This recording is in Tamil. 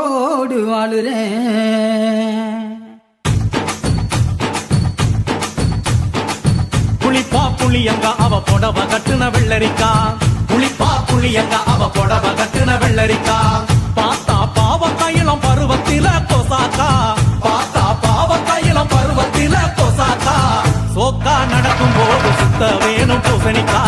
உயிரோடு வாழுறேன். புளிப்பா புளியங்க அவ புடவ கட்டுன வெள்ளரிக்கா, புளிப்பா புளியங்க அவ புடவ கட்டுன வெள்ளரிக்கா. பார்த்தா பாவக்காயிலம் பருவத்தில கொசாக்கா, பார்த்தா பாவக்காயிலம் பருவத்தில கொசாக்கா. சோக்கா நடக்கும் போது சுத்த வேணும் பூசணிக்கா.